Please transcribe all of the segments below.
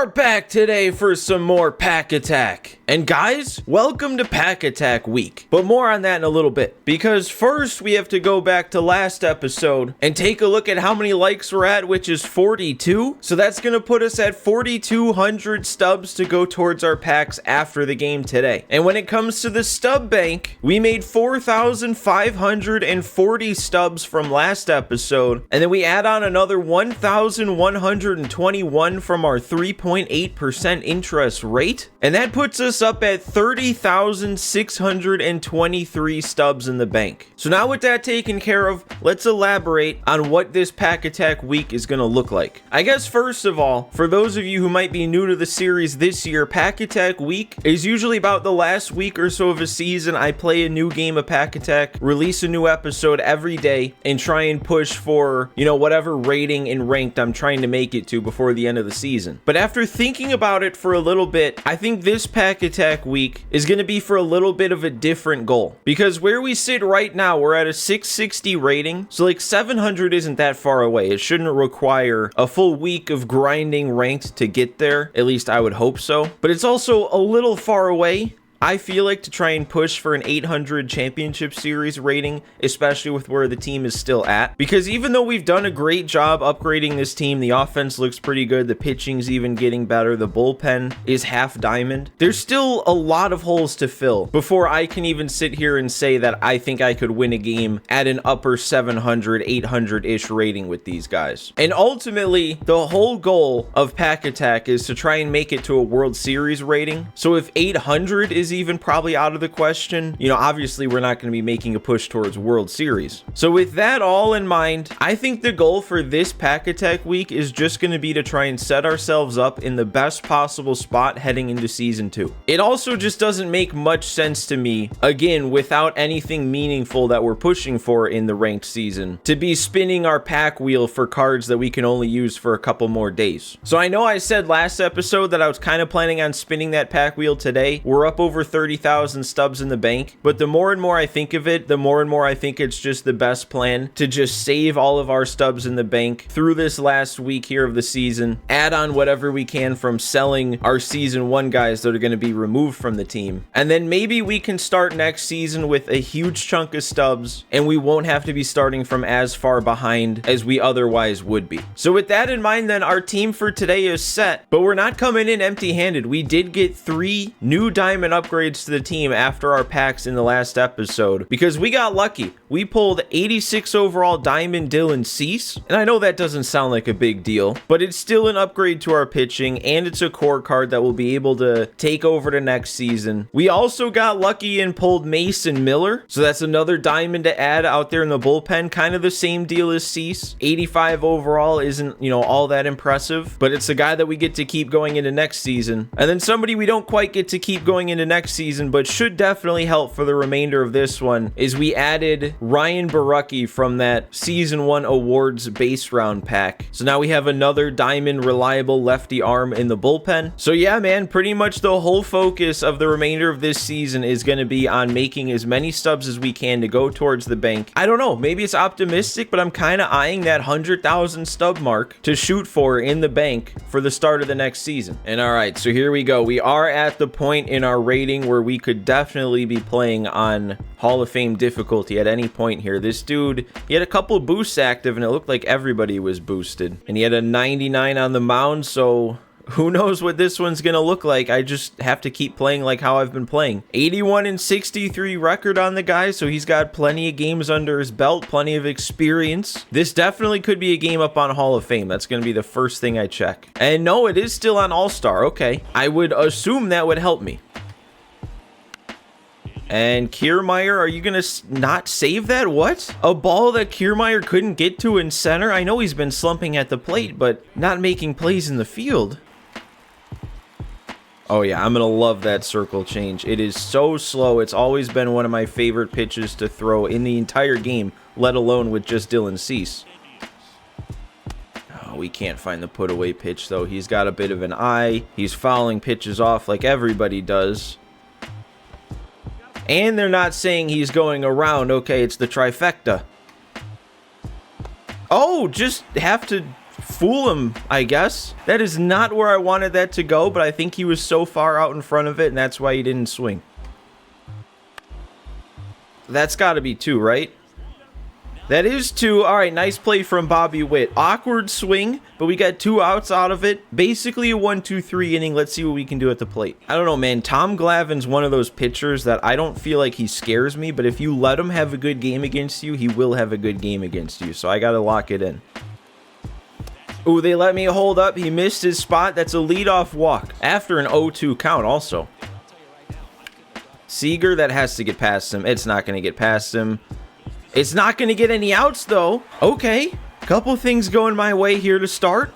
are back today for some more Pack Attack. And guys, welcome to Pack Attack Week. But more on that in a little bit. Because first we have to go back to last episode and take a look at how many likes we're at, which is 42. So that's going to put us at 4,200 stubs to go towards our packs after the game today. And when it comes to the stub bank, we made 4,540 stubs from last episode. And then we add on another 1,121 from our 3.8% interest rate. And that puts us up at 30,623 stubs in the bank. So now with that taken care of, let's elaborate on what this Pack Attack week is going to look like. I guess first of all, for those of you who might be new to the series this year, Pack Attack week is usually about the last week or so of a season. I play a new game of Pack Attack, release a new episode every day, and try and push for, whatever rating and ranked I'm trying to make it to before the end of the season. But after thinking about it for a little bit, I think this Pack Attack week is going to be for a little bit of a different goal, because where we sit right now, we're at a 660 rating, so like 700 isn't that far away. It shouldn't require a full week of grinding ranked to get there, at least I would hope so, but it's also a little far away. I feel like to try and push for an 800 championship series rating, especially with where the team is still at. Because even though we've done a great job upgrading this team, the offense looks pretty good, the pitching's even getting better, the bullpen is half diamond, there's still a lot of holes to fill before I can even sit here and say that I think I could win a game at an upper 700, 800-ish rating with these guys. And ultimately, the whole goal of Pack Attack is to try and make it to a World Series rating. So if 800 is even probably out of the question, obviously we're not going to be making a push towards World Series. So with that all in mind, I think the goal for this Pack Attack week is just going to be to try and set ourselves up in the best possible spot heading into season 2. It also just doesn't make much sense to me, again, without anything meaningful that we're pushing for in the ranked season, to be spinning our pack wheel for cards that we can only use for a couple more days. So I know I said last episode that I was kind of planning on spinning that pack wheel today. We're up over 30,000 stubs in the bank, but the more and more I think of it, the more and more I think it's just the best plan to just save all of our stubs in the bank through this last week here of the season, add on whatever we can from selling our season 1 guys that are going to be removed from the team, and then maybe we can start next season with a huge chunk of stubs and we won't have to be starting from as far behind as we otherwise would be. So with that in mind, then our team for today is set, but we're not coming in empty-handed. We did get 3 new diamond upgrades to the team after our packs in the last episode, because we got lucky. We pulled 86 overall Diamond Dylan Cease, and I know that doesn't sound like a big deal, but it's still an upgrade to our pitching, and it's a core card that we'll be able to take over to next season. We also got lucky and pulled Mason Miller, so that's another diamond to add out there in the bullpen, kind of the same deal as Cease. 85 overall isn't, all that impressive, but it's a guy that we get to keep going into next season. And then somebody we don't quite get to keep going into next season, but should definitely help for the remainder of this one, is we added Ryan Barucki from that season 1 awards base round pack. So now we have another diamond reliable lefty arm in the bullpen. So yeah, man, pretty much the whole focus of the remainder of this season is going to be on making as many stubs as we can to go towards the bank. I don't know, maybe it's optimistic, but I'm kind of eyeing that 100,000 stub mark to shoot for in the bank for the start of the next season. And all right, so here we go. We are at the point in our rating where we could definitely be playing on Hall of Fame difficulty at any point here. This dude, he had a couple boosts active and it looked like everybody was boosted, and he had a 99 on the mound, so who knows what this one's gonna look like. I just have to keep playing like how I've been playing. 81 and 63 record on the guy, so he's got plenty of games under his belt, plenty of experience. This definitely could be a game up on Hall of Fame. That's gonna be the first thing I check. And no, it is still on All-Star. Okay, I would assume that would help me. And Kiermaier, are you going to not save that? What? A ball that Kiermaier couldn't get to in center? I know he's been slumping at the plate, but not making plays in the field. Oh yeah, I'm going to love that circle change. It is so slow. It's always been one of my favorite pitches to throw in the entire game, let alone with just Dylan Cease. Oh, we can't find the put away pitch though. He's got a bit of an eye. He's fouling pitches off like everybody does. And they're not saying he's going around. Okay, it's the trifecta. Oh, just have to fool him, I guess. That is not where I wanted that to go, but I think he was so far out in front of it, and that's why he didn't swing. That's got to be 2, right? That is 2. All right, nice play from Bobby Witt. Awkward swing, but we got 2 outs out of it. Basically a 1-2-3 inning. Let's see what we can do at the plate. I don't know, man. Tom Glavine's one of those pitchers that I don't feel like he scares me, but if you let him have a good game against you, he will have a good game against you. So I got to lock it in. Ooh, they let me hold up. He missed his spot. That's a leadoff walk after an 0-2 count also. Seager, that has to get past him. It's not going to get past him. It's not going to get any outs, though. Okay. Couple things going my way here to start.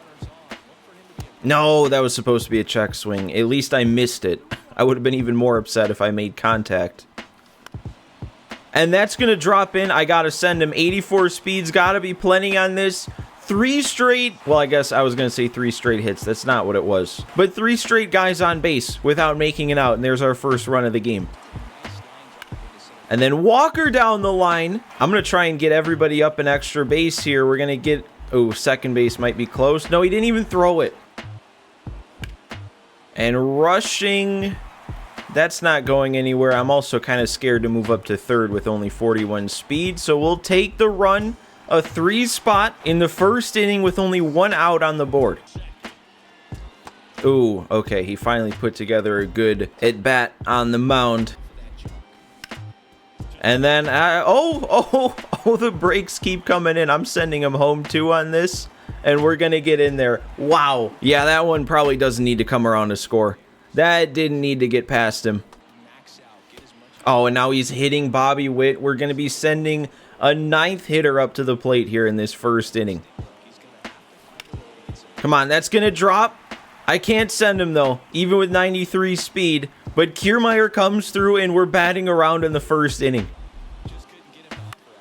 No, that was supposed to be a check swing. At least I missed it. I would have been even more upset if I made contact. And that's going to drop in. I got to send him 84 speeds. Got to be plenty on this. 3 straight. Well, I guess I was going to say 3 straight hits. That's not what it was. But 3 straight guys on base without making it out. And there's our first run of the game. And then Walker down the line. I'm going to try and get everybody up an extra base here. We're going to get... Oh, second base might be close. No, he didn't even throw it. And rushing... That's not going anywhere. I'm also kind of scared to move up to third with only 41 speed. So we'll take the run. A 3 spot in the first inning with only 1 out on the board. Ooh, okay. He finally put together a good at-bat on the mound. And then, the breaks keep coming in. I'm sending him home too on this. And we're going to get in there. Wow. Yeah, that one probably doesn't need to come around to score. That didn't need to get past him. Oh, and now he's hitting Bobby Witt. We're going to be sending a 9th hitter up to the plate here in this first inning. Come on, that's going to drop. I can't send him, though, even with 93 speed. But Kiermaier comes through, and we're batting around in the first inning.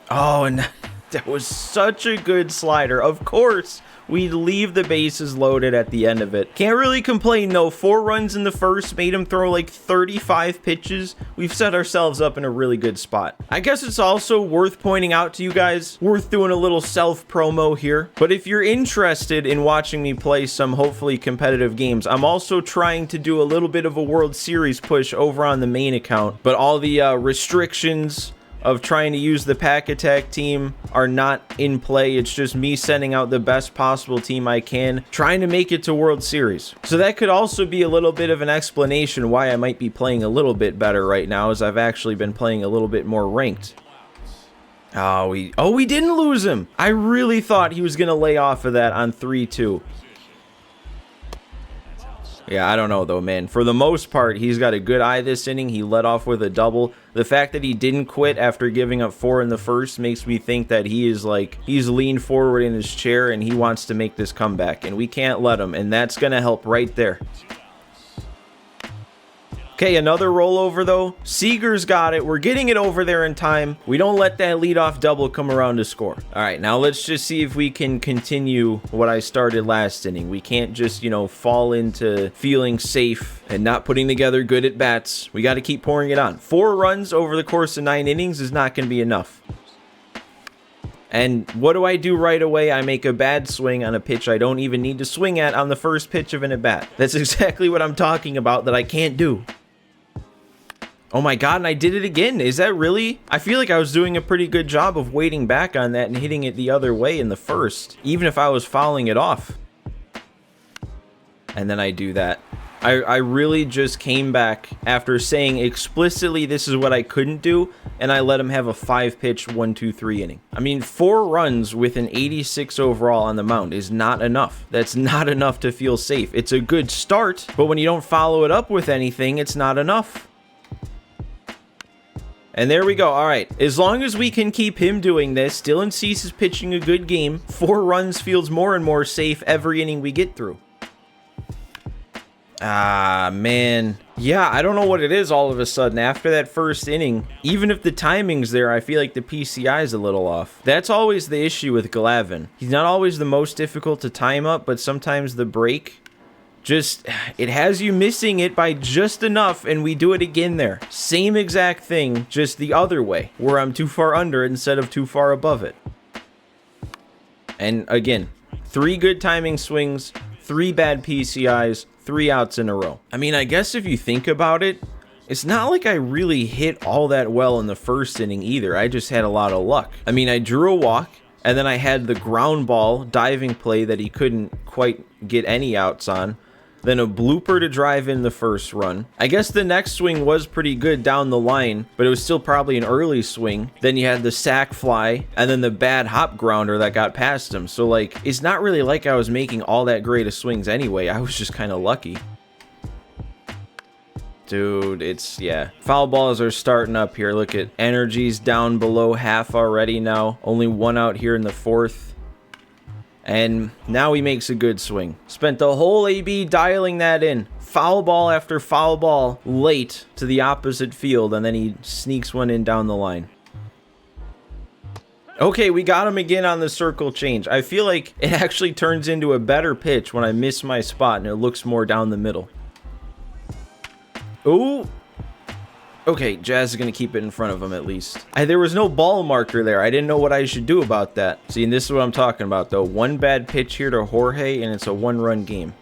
Oh, and that was such a good slider. Of course, we'd leave the bases loaded at the end of it. Can't really complain, though. 4 runs in the first, made him throw like 35 pitches. We've set ourselves up in a really good spot. I guess it's also worth pointing out to you guys, worth doing a little self-promo here. But if you're interested in watching me play some hopefully competitive games, I'm also trying to do a little bit of a World Series push over on the main account. But all the restrictions of trying to use the Pack Attack team are not in play. It's just me sending out the best possible team I can, trying to make it to World Series. So that could also be a little bit of an explanation why I might be playing a little bit better right now, as I've actually been playing a little bit more ranked. Oh, we didn't lose him. I really thought he was going to lay off of that on 3-2. Yeah, I don't know, though, man. For the most part, he's got a good eye this inning. He led off with a double. The fact that he didn't quit after giving up 4 in the first makes me think that he's leaned forward in his chair and he wants to make this comeback. And we can't let him, and that's going to help right there. Okay, another rollover, though. Seager's got it. We're getting it over there in time. We don't let that leadoff double come around to score. All right, now let's just see if we can continue what I started last inning. We can't just, fall into feeling safe and not putting together good at-bats. We got to keep pouring it on. 4 runs over the course of 9 innings is not going to be enough. And what do I do right away? I make a bad swing on a pitch I don't even need to swing at on the first pitch of an at-bat. That's exactly what I'm talking about that I can't do. Oh my god, and I did it again. Is that really? I feel like I was doing a pretty good job of waiting back on that and hitting it the other way in the first, even if I was fouling it off. And then I do that. I really just came back after saying explicitly this is what I couldn't do, and I let him have a 5-pitch 1-2-3 inning. I mean, 4 runs with an 86 overall on the mound is not enough. That's not enough to feel safe. It's a good start, but when you don't follow it up with anything, it's not enough. And there we go. All right. As long as we can keep him doing this, Dylan Cease is pitching a good game. 4 runs feels more and more safe every inning we get through. Ah, man. Yeah, I don't know what it is all of a sudden. After that first inning, even if the timing's there, I feel like the PCI is a little off. That's always the issue with Glavine. He's not always the most difficult to time up, but sometimes the break... it has you missing it by just enough, and we do it again there. Same exact thing, just the other way, where I'm too far under it instead of too far above it. And again, 3 good timing swings, 3 bad PCIs, 3 outs in a row. I mean, I guess if you think about it, it's not like I really hit all that well in the first inning either. I just had a lot of luck. I mean, I drew a walk, and then I had the ground ball diving play that he couldn't quite get any outs on. Then a blooper to drive in the first run. I guess the next swing was pretty good down the line, but it was still probably an early swing. Then you had the sac fly, and then the bad hop grounder that got past him. So, like, it's not really like I was making all that great of swings anyway. I was just kind of lucky. Dude, it's, yeah. Foul balls are starting up here. Look at energy's down below half already now. Only 1 out here in the 4th. And now he makes a good swing. Spent the whole AB dialing that in. Foul ball after foul ball late to the opposite field, and then he sneaks one in down the line. Okay, we got him again on the circle change. I feel like it actually turns into a better pitch when I miss my spot and it looks more down the middle. Ooh. Okay, Jazz is going to keep it in front of him at least. There was no ball marker there. I didn't know what I should do about that. See, and this is what I'm talking about, though. 1 bad pitch here to Jorge, and it's a 1-run game.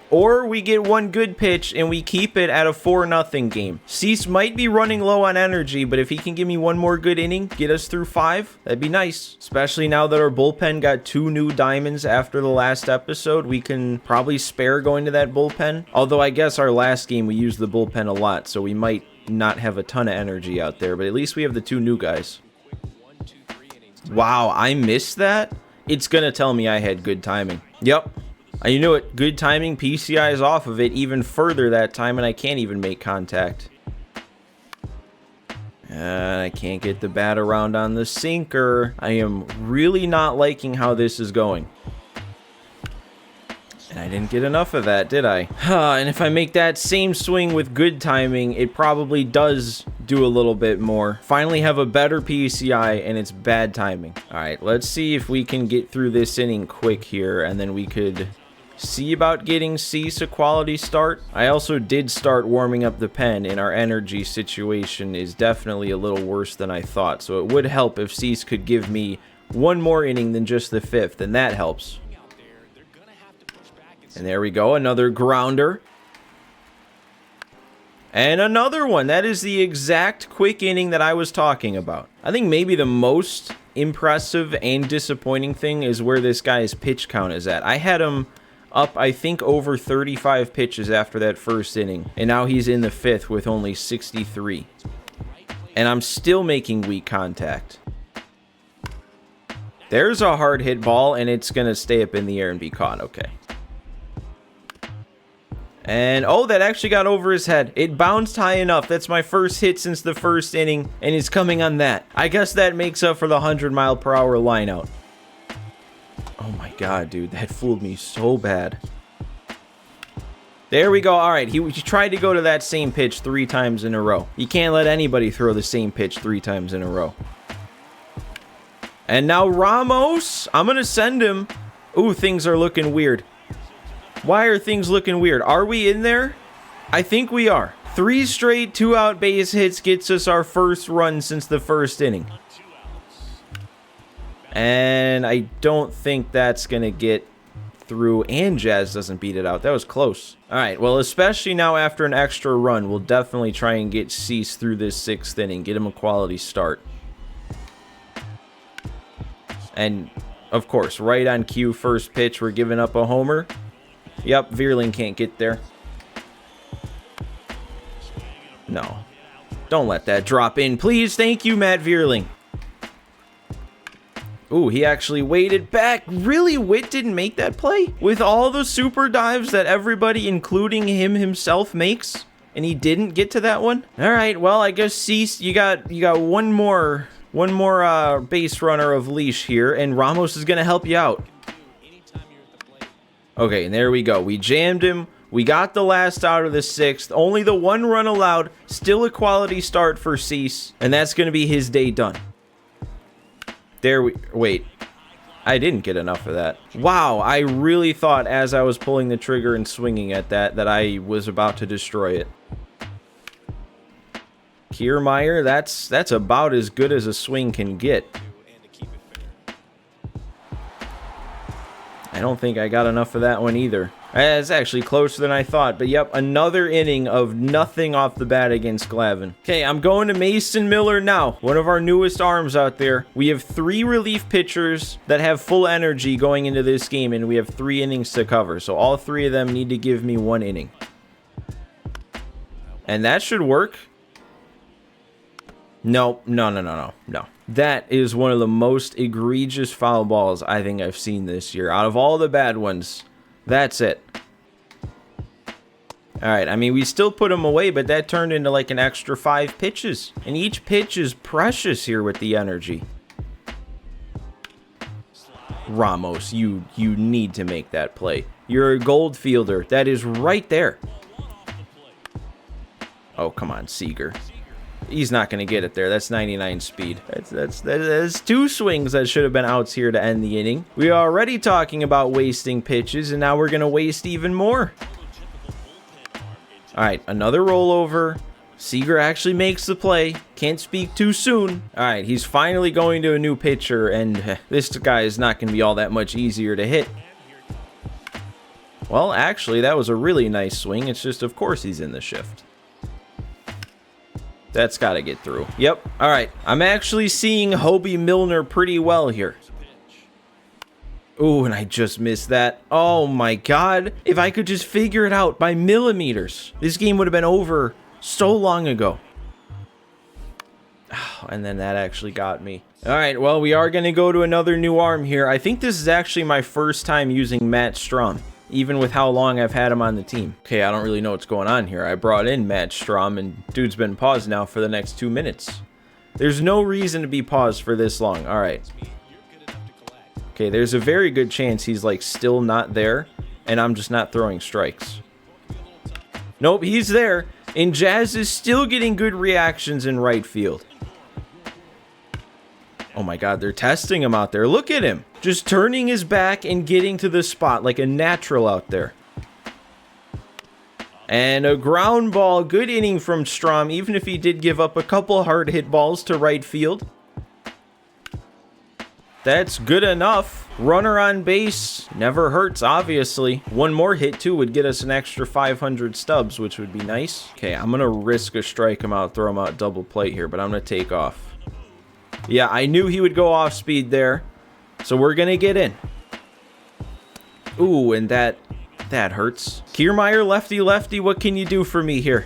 Or we get 1 good pitch, and we keep it at a 4-0 game. Cease might be running low on energy, but if he can give me 1 more good inning, get us through 5, that'd be nice. Especially now that our bullpen got 2 new diamonds after the last episode. We can probably spare going to that bullpen. Although I guess our last game we used the bullpen a lot, so we might not have a ton of energy out there, but at least we have the 2 new guys. Wow, I missed that? It's gonna tell me I had good timing. Yep, you knew it. Good timing, PCI is off of it even further that time, and I can't even make contact. I can't get the bat around on the sinker. I am really not liking how this is going. And I didn't get enough of that, did I? And if I make that same swing with good timing, it probably does do a little bit more. Finally have a better PCI, and it's bad timing. All right, let's see if we can get through this inning quick here, and then we could see about getting Cease a quality start. I also did start warming up the pen, and our energy situation is definitely a little worse than I thought. So it would help if Cease could give me 1 more inning than just the 5th, and that helps. And there we go, another grounder. And another one. That is the exact quick inning that I was talking about. I think maybe the most impressive and disappointing thing is where this guy's pitch count is at. I had him up, I think, over 35 pitches after that first inning. And now he's in the 5th with only 63. And I'm still making weak contact. There's a hard hit ball, and it's going to stay up in the air and be caught. Okay. And, oh, that actually got over his head. It bounced high enough. That's my first hit since the first inning, and he's coming on that. I guess that makes up for the 100-mile-per-hour line out. Oh, my God, dude. That fooled me so bad. There we go. All right, he tried to go to that same pitch 3 times in a row. You can't let anybody throw the same pitch 3 times in a row. And now Ramos, I'm going to send him. Ooh, things are looking weird. Why are things looking weird? Are we in there? I think we are. 3 straight 2-out base hits gets us our first run since the first inning. And I don't think that's going to get through, and Jazz doesn't beat it out. That was close. All right, well, especially now after an extra run, we'll definitely try and get Cease through this 6th inning, get him a quality start. And, of course, right on cue, first pitch, we're giving up a homer. Yep, Vierling can't get there. No. Don't let that drop in, please. Thank you, Matt Vierling. Ooh, he actually waited back. Really, Witt didn't make that play? With all the super dives that everybody, including him himself, makes? And he didn't get to that one? All right, well, I guess Cease, you got one more base runner of leash here, and Ramos is going to help you out. Okay, and there we go. We jammed him. We got the last out of the 6th. Only the 1 run allowed. Still a quality start for Cease. And that's going to be his day done. Wait. I didn't get enough of that. Wow, I really thought as I was pulling the trigger and swinging at that I was about to destroy it. Kiermaier, that's about as good as a swing can get. don't think I got enough of that one either. It's actually closer than I thought, but yep, another inning of nothing off the bat against Glavine. Okay, I'm going to Mason Miller now, one of our newest arms out there. We have 3 relief pitchers that have full energy going into this game, and we have 3 innings to cover, so all 3 of them need to give me 1 inning. And that should work. No. That is one of the most egregious foul balls I think I've seen this year. Out of all the bad ones, that's it. All right, I mean, we still put him away, but that turned into like an extra 5 pitches. And each pitch is precious here with the energy. Ramos, you need to make that play. You're a gold fielder. That is right there. Oh, come on, Seager. He's not going to get it there. That's 99 speed. That's 2 swings that should have been outs here to end the inning. We are already talking about wasting pitches, and now we're going to waste even more. All right, another rollover. Seager actually makes the play. Can't speak too soon. All right, he's finally going to a new pitcher, and this guy is not going to be all that much easier to hit. Well, actually, that was a really nice swing. It's just, of course, he's in the shift. That's got to get through. Yep. All right. I'm actually seeing Hobie Milner pretty well here. Ooh, and I just missed that. Oh, my God. If I could just figure it out by millimeters, this game would have been over so long ago. Oh, and then that actually got me. All right. Well, we are going to go to another new arm here. I think this is actually my first time using Matt Strahm, even with how long I've had him on the team. Okay, I don't really know what's going on here. I brought in Matt Strahm, and dude's been paused now for the next 2 minutes. There's no reason to be paused for this long. All right. Okay, there's a very good chance he's, like, still not there, and I'm just not throwing strikes. Nope, he's there, and Jazz is still getting good reactions in right field. Oh my God, they're testing him out there. Look at him. Just turning his back and getting to the spot like a natural out there. And a ground ball. Good inning from Strahm, even if he did give up a couple hard hit balls to right field. That's good enough. Runner on base. Never hurts, obviously. One more hit, too, would get us an extra 500 stubs, which would be nice. Okay, I'm going to risk a strike him out, throw him out double plate here, but I'm going to take off. Yeah, I knew he would go off speed there. So we're going to get in. Ooh, and that hurts. Kiermaier, lefty, what can you do for me here?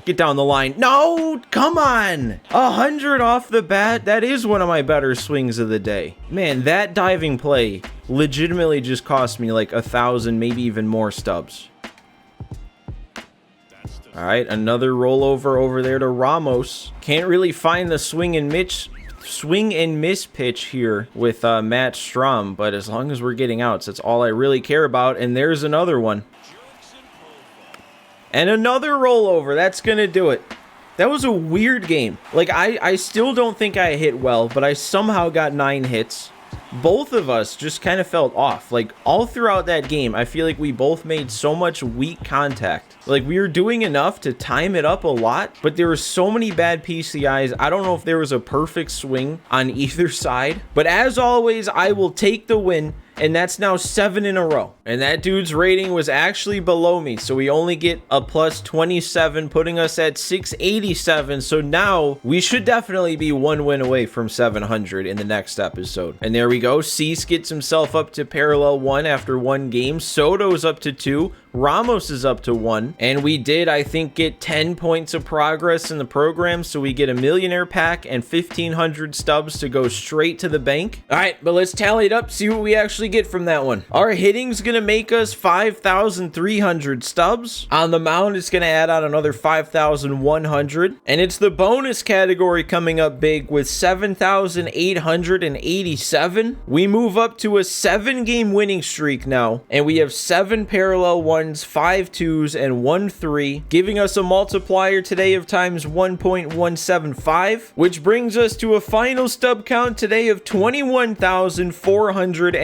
Get down the line. No, come on. 100 off the bat. That is one of my better swings of the day. Man, that diving play legitimately just cost me like 1,000, maybe even more stubs. All right, another rollover over there to Ramos. Can't really find the swing and miss pitch here with Matt Strahm, but as long as we're getting outs, that's all I really care about. And there's another one. And another rollover. That's going to do it. That was a weird game. Like, I still don't think I hit well, but I somehow got 9 hits. Both of us just kind of felt off. Like, all throughout that game, I feel like we both made so much weak contact. Like, we were doing enough to time it up a lot, but there were so many bad PCIs. I don't know if there was a perfect swing on either side. But as always, I will take the win. And that's now 7 in a row. And that dude's rating was actually below me. So we only get a plus 27, putting us at 687. So now we should definitely be 1 win away from 700 in the next episode. And there we go. Cease gets himself up to parallel 1 after 1 game. Soto's up to 2. Ramos is up to 1. And we did, I think, get 10 points of progress in the program. So we get a millionaire pack and 1,500 stubs to go straight to the bank. All right, but let's tally it up, see what we actually get from that one. Our hitting's gonna make us 5,300 stubs. On the mound, it's gonna add on another 5,100. And it's the bonus category coming up big with 7,887. We move up to a 7-game winning streak now. And we have 7 parallel 1s, 5 2s, and 1 3, giving us a multiplier today of times 1.175, which brings us to a final stub count today of 21,487.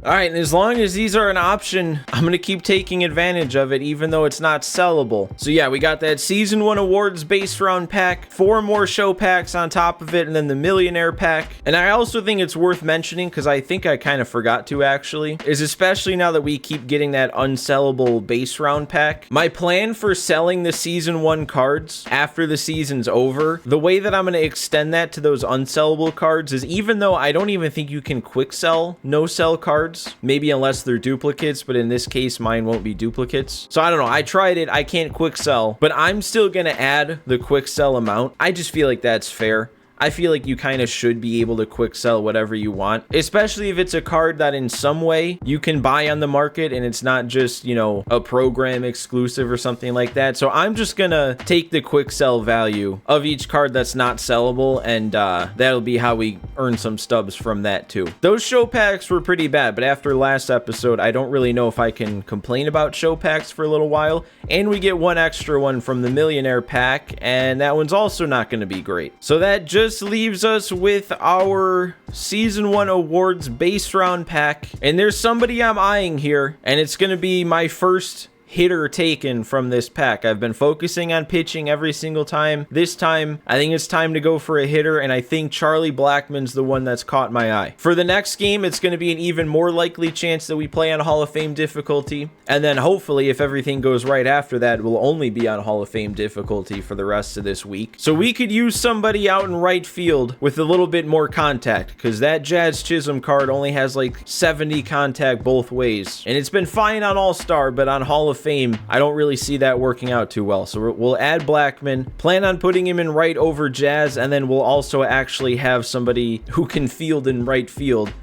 All right, and as long as as these are an option, I'm going to keep taking advantage of it, even though it's not sellable. So yeah, we got that Season 1 Awards base round pack, 4 more show packs on top of it, and then the Millionaire pack. And I also think it's worth mentioning, because I think I kind of forgot to actually, is especially now that we keep getting that unsellable base round pack, my plan for selling the Season 1 cards after the season's over, the way that I'm going to extend that to those unsellable cards is, even though I don't even think you can quick sell no sell cards, maybe unless they're duplicates, but in this case mine won't be duplicates. So I don't know, I tried it, I can't quick sell, but I'm still gonna add the quick sell amount. I just feel like that's fair. I feel like you kind of should be able to quick sell whatever you want, especially if it's a card that in some way you can buy on the market and it's not just, you know, a program exclusive or something like that. So I'm just gonna take the quick sell value of each card that's not sellable, and that'll be how we earn some stubs from that too. Those show packs were pretty bad, but after last episode, I don't really know if I can complain about show packs for a little while. And we get one extra one from the Millionaire pack, and that one's also not going to be great. So that just leaves us with our Season 1 Awards base round pack. And there's somebody I'm eyeing here, and it's going to be my first hitter taken from this pack. I've been focusing on pitching every single time. This time, I think it's time to go for a hitter, and I think Charlie Blackmon's the one that's caught my eye. For the next game, it's going to be an even more likely chance that we play on Hall of Fame difficulty, and then hopefully, if everything goes right after that, we'll only be on Hall of Fame difficulty for the rest of this week. So we could use somebody out in right field with a little bit more contact, because that Jazz Chisholm card only has like 70 contact both ways, and it's been fine on All-Star, but on Hall of Fame, I don't really see that working out too well. So we'll add Blackmon, plan on putting him in right over Jazz, and then we'll also actually have somebody who can field in right field.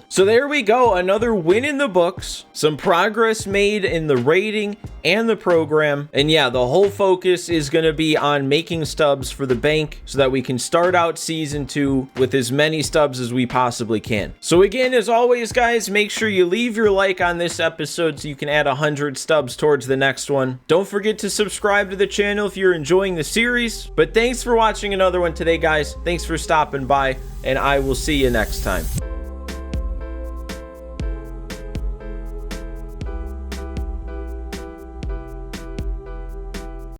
So there we go, another win in the books, some progress made in the rating and the program, and yeah, the whole focus is going to be on making stubs for the bank so that we can start out Season 2 with as many stubs as we possibly can. So again, as always guys, make sure you leave your like on this episode so you can add 100 stubs towards the next one. Don't forget to subscribe to the channel if you're enjoying the series, but thanks for watching another one today guys, thanks for stopping by, and I will see you next time.